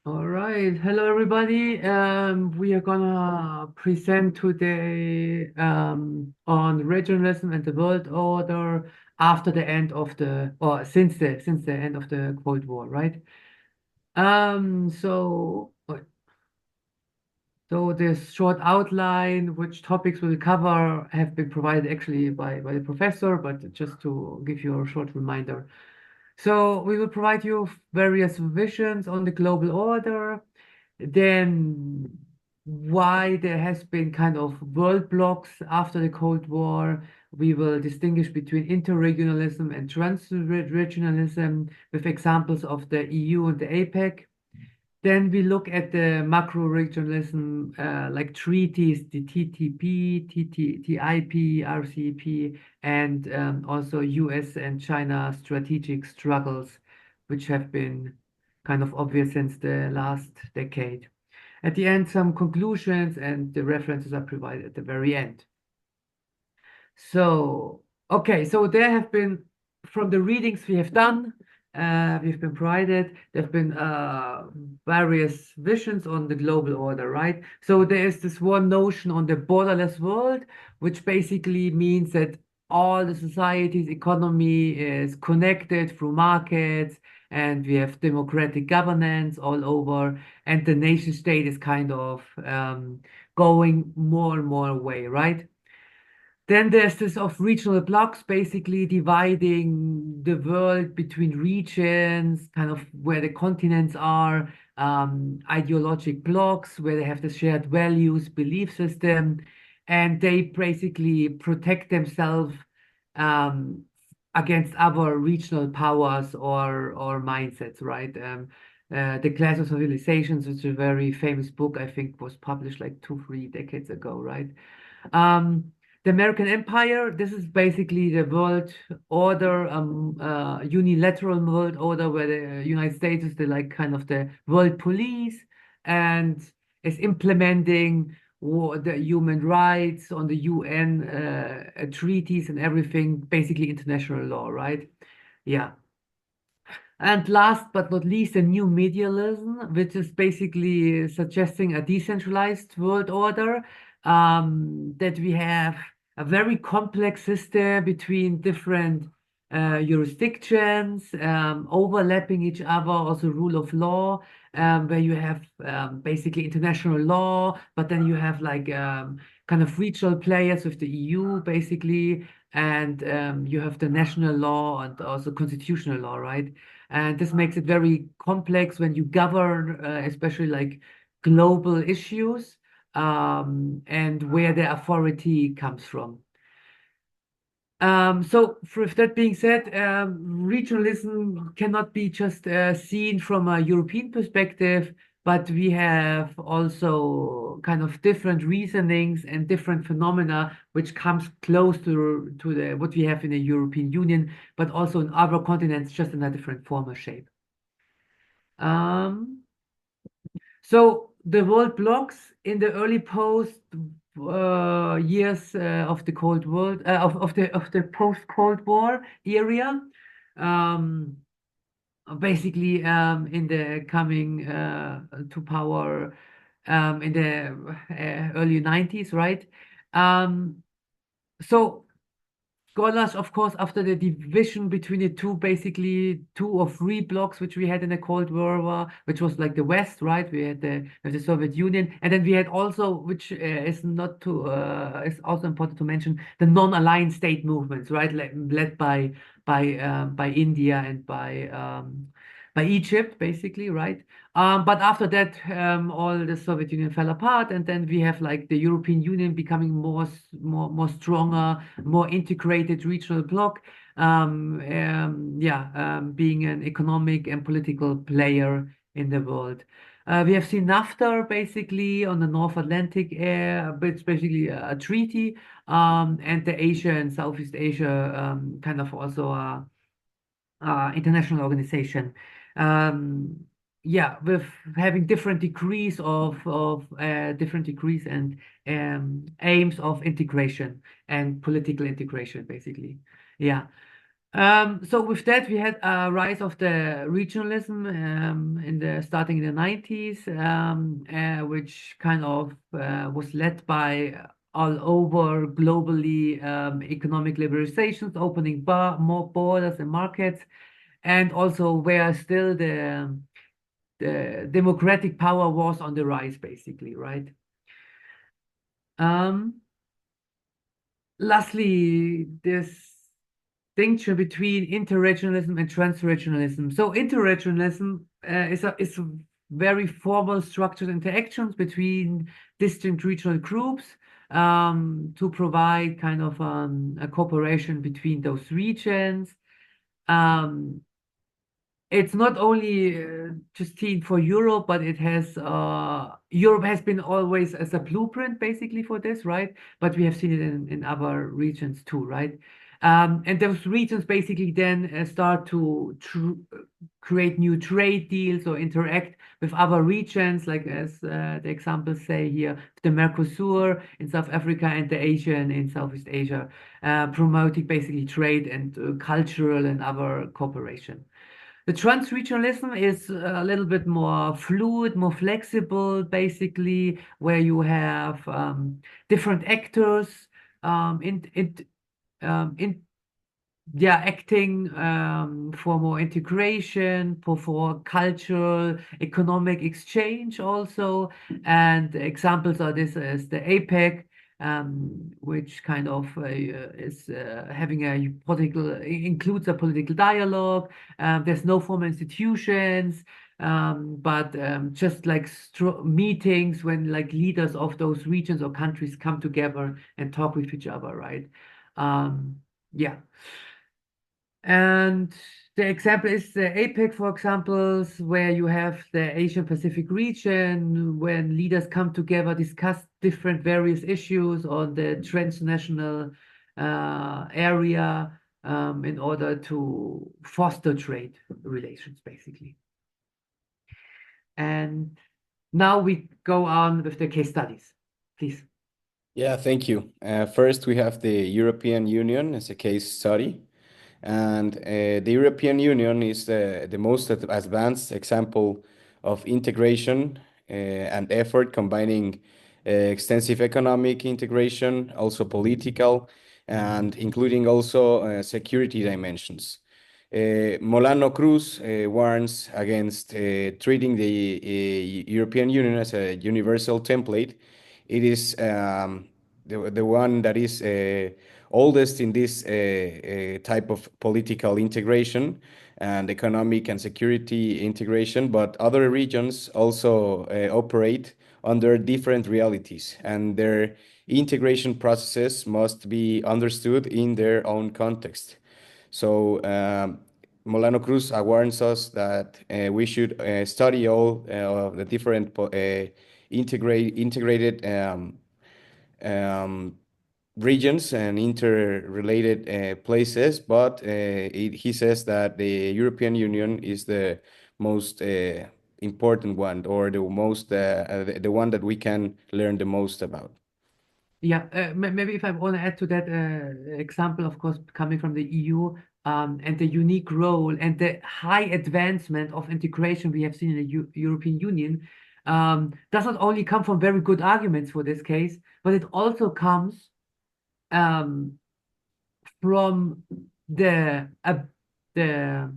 All right. Hello, everybody. We are gonna present today on regionalism and the world order after the end of the or since the end of the Cold War, right? So this short outline, which topics we'll cover, have been provided actually by the professor, but just to give you a short reminder. So we will provide you various visions on the global order, then why there has been kind of world blocks after the Cold War. We will distinguish between interregionalism and transregionalism with examples of the EU and the APEC. Then we look at the macro-regionalism, like treaties, the TTP, TIP, RCEP, and also US and China strategic struggles, which have been kind of obvious since the last decade. At the end, some conclusions and the references are provided at the very end. So, okay, so there have been, from the readings we have done, we've been provided, there have been various visions on the global order, right? So there is this one notion on the borderless world, which basically means that all the society's economy is connected through markets, and we have democratic governance all over, and the nation state is kind of going more and more away, right? Then there's this of regional blocks, basically dividing the world between regions, kind of where the continents are, ideologic blocks where they have the shared values, belief system, and they basically protect themselves um, against other regional powers or mindsets, right? The Clash of Civilizations, which is a very famous book, I think was published like 2, 3 decades ago, right? Um, the American Empire, this is basically the world order, unilateral world order where the United States is the like kind of the world police and is implementing the human rights on the UN treaties and everything, basically international law, right? Yeah. And last but not least, a new medialism, which is basically suggesting a decentralized world order, that we have a very complex system between different jurisdictions, overlapping each other, also rule of law, where you have basically international law, but then you have like kind of regional players with the EU, basically, and you have the national law and also constitutional law, right? And this makes it very complex when you govern, especially like global issues, and where the authority comes from. With that being said, regionalism cannot be just seen from a European perspective, but we have also kind of different reasonings and different phenomena which comes close to the what we have in the European Union, but also in other continents, just in a different form or shape. Um, so the world blocks in the early post years of the Cold War, of the post-Cold War area, um, basically in the coming to power in the early 90s, right? Um, so scholars, of course, after the division between the two, basically 2 or 3 blocks, which we had in the Cold War, which was like the West, right? We had the Soviet Union, and then we had also, which is not to is also important to mention, the non-aligned state movements, right? Led by India and by Egypt, basically, right? But after that, all the Soviet Union fell apart, and then we have like the European Union becoming more stronger, more integrated regional bloc. Yeah, being an economic and political player in the world. We have seen NAFTA basically on the North Atlantic air, but it's basically a treaty, and the Asia and Southeast Asia kind of also international organization. Um, yeah, with having different degrees of different degrees and aims of integration and political integration, basically. Yeah. So with that, we had a rise of the regionalism in the starting in the 90s, which kind of was led by all over globally economic liberalizations, opening more borders and markets, and also where still the democratic power was on the rise, basically, right? Um, Lastly, this distinction between interregionalism and transregionalism. So interregionalism is very formal structured interactions between distinct regional groups to provide kind of a cooperation between those regions. Um, it's not only just seen for Europe, but it has Europe has been always as a blueprint basically for this, right? But we have seen it in other regions too, right? And those regions basically then start to create new trade deals or interact with other regions, like as the examples say here, the Mercosur in South Africa and the Asian in Southeast Asia, promoting basically trade and cultural and other cooperation. The trans-regionalism is a little bit more fluid, more flexible, basically, where you have different actors in yeah, acting for more integration, for cultural, economic exchange also. And examples of this is the APEC, which kind of is having a political, includes a political dialogue. There's no formal institutions, but just like meetings when like leaders of those regions or countries come together and talk with each other, right? Yeah. And the example is the APEC, for example, where you have the Asian Pacific region, when leaders come together, discuss different various issues on the transnational area in order to foster trade relations, basically. And now we go on with the case studies, please. Yeah, thank you. First, we have the European Union as a case study. And the European Union is the most advanced example of integration and effort combining extensive economic integration, also political, and including also security dimensions. Molano Cruz warns against treating the European Union as a universal template. It is the one that is oldest in this type of political integration and economic and security integration, but other regions also operate under different realities, and their integration processes must be understood in their own context. So Molano Cruz warns us that we should study all the different integrated um, regions and interrelated places, but he says that the European Union is the most important one, or the most the one that we can learn the most about. Yeah, maybe if I want to add to that example, of course, coming from the EU and the unique role and the high advancement of integration we have seen in the European Union, does not only come from very good arguments for this case, but it also comes um, from the the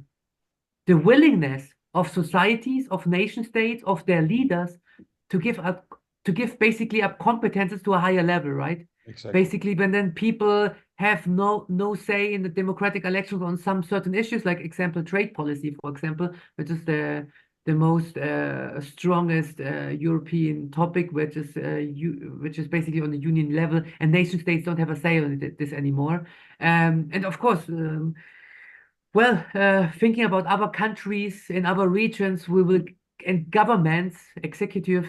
the willingness of societies, of nation states, of their leaders to give basically up competences to a higher level, right? Exactly. Basically, when then people have no say in the democratic elections on some certain issues, like example trade policy, for example, which is the most strongest European topic, which is basically on the union level, and nation states don't have a say on this anymore. And of course, well, thinking about other countries in other regions, we will, and governments, executive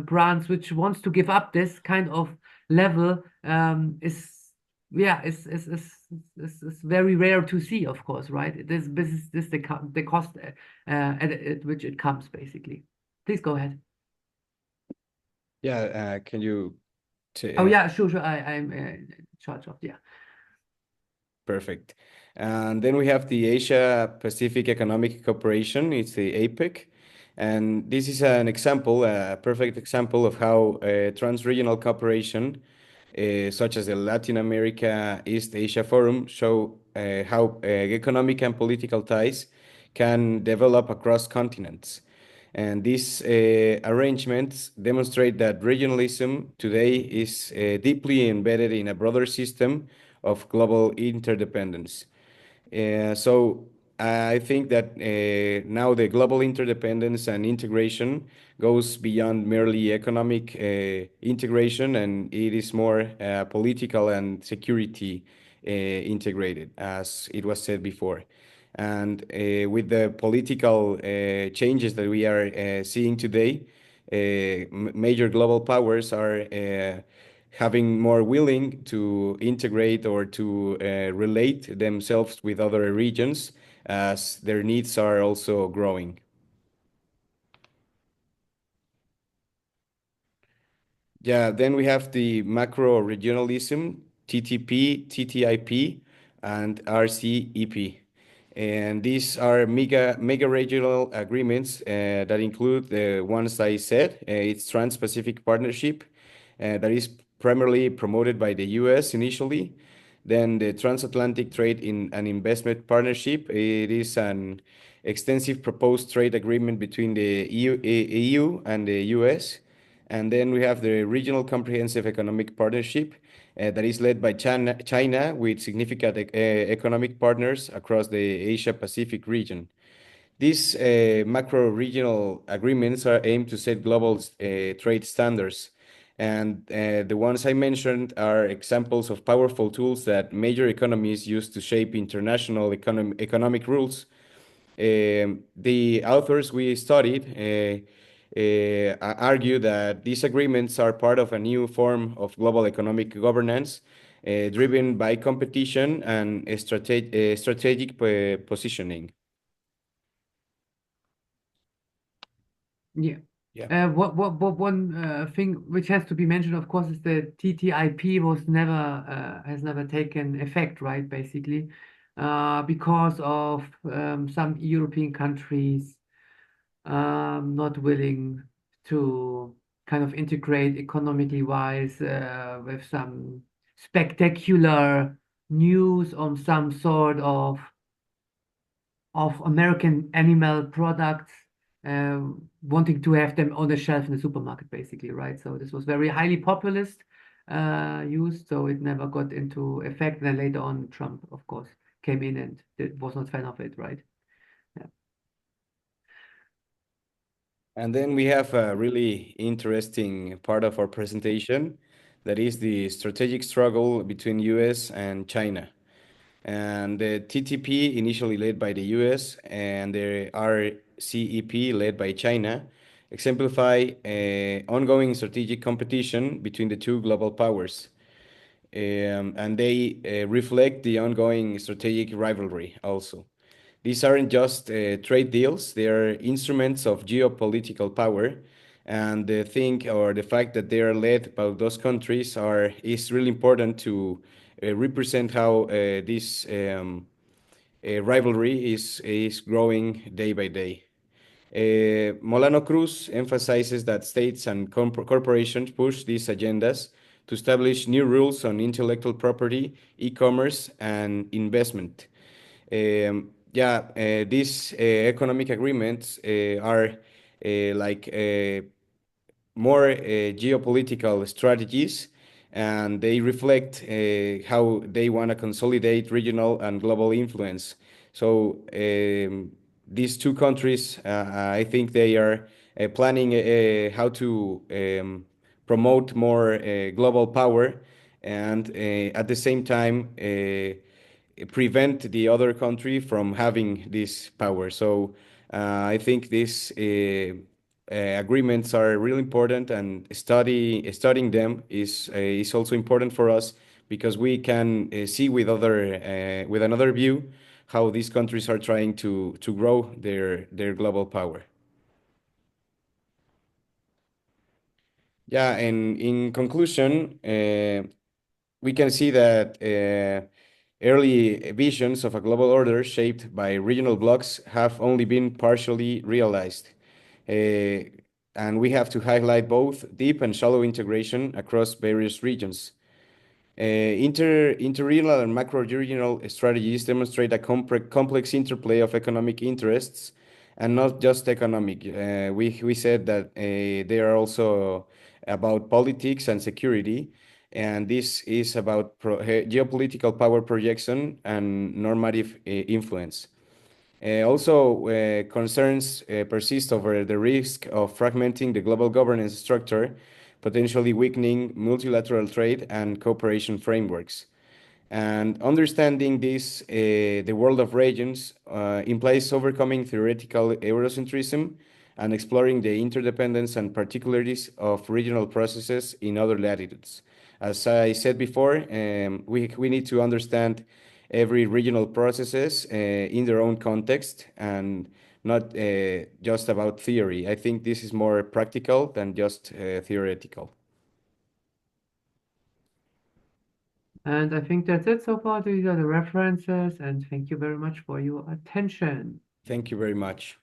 branch, which wants to give up this kind of level, yeah, is very rare to see, of course, right? This the cost at which it comes, basically. Please go ahead. Yeah, can you Oh yeah, sure, I'm in charge of, yeah. perfect. And then we have the Asia Pacific Economic Cooperation, it's the APEC. And this is an example, a perfect example of how trans-regional cooperation, such as the Latin America East Asia Forum, show how economic and political ties can develop across continents. And these arrangements demonstrate that regionalism today is deeply embedded in a broader system of global interdependence. So I think that now the global interdependence and integration goes beyond merely economic integration, and it is more political and security integrated, as it was said before. And with the political changes that we are seeing today, major global powers are having more willing to integrate or to relate themselves with other regions as their needs are also growing. Yeah, then we have the macro regionalism, TTP, TTIP, and RCEP. And these are mega regional agreements that include the ones I said. It's Trans-Pacific Partnership that is primarily promoted by the US initially. Then the Transatlantic Trade in and Investment Partnership. It is an extensive proposed trade agreement between the EU and the US. And then we have the Regional Comprehensive Economic Partnership that is led by China with significant economic partners across the Asia Pacific region. These macro regional agreements are aimed to set global trade standards. And the ones I mentioned are examples of powerful tools that major economies use to shape international economic rules. The authors we studied argue that these agreements are part of a new form of global economic governance driven by competition and strategic positioning. Yeah. Yeah. What one thing which has to be mentioned, of course, is that TTIP was never has never taken effect, right? Basically, because of some European countries not willing to kind of integrate economically wise with some spectacular news on some sort of American animal products, uh, wanting to have them on the shelf in the supermarket, basically, right? So this was very highly populist used, so it never got into effect. Then later on, Trump, of course, came in and was not fan of it, right? Yeah. And then we have a really interesting part of our presentation that is the strategic struggle between US and China. And the TTP, initially led by the US, and the RCEP, led by China, exemplify ongoing strategic competition between the two global powers. And they reflect the ongoing strategic rivalry also. These aren't just trade deals, they are instruments of geopolitical power. And the thing or the fact that they are led by those countries is really important to represent how this rivalry is growing day by day. Molano Cruz emphasizes that states and corporations push these agendas to establish new rules on intellectual property, e-commerce, and investment. These economic agreements are like more geopolitical strategies, and they reflect how they want to consolidate regional and global influence. So these two countries, I think they are planning how to promote more global power and at the same time prevent the other country from having this power. So I think these agreements are really important, and studying them is also important for us because we can see with another view how these countries are trying to grow their global power. Yeah, and in conclusion, we can see that. Early visions of a global order shaped by regional blocks have only been partially realized. Uh, and we have to highlight both deep and shallow integration across various regions. Interregional and macro-regional strategies demonstrate a complex interplay of economic interests and not just economic. We said that they are also about politics and security, and this is about geopolitical power projection and normative influence. Also, concerns persist over the risk of fragmenting the global governance structure, potentially weakening multilateral trade and cooperation frameworks. And understanding this, the world of regions, implies overcoming theoretical Eurocentrism and exploring the interdependence and particularities of regional processes in other latitudes. As I said before, we need to understand every regional processes in their own context and not just about theory. I think this is more practical than just theoretical. And I think that's it so far. These are the references, and thank you very much for your attention. Thank you very much.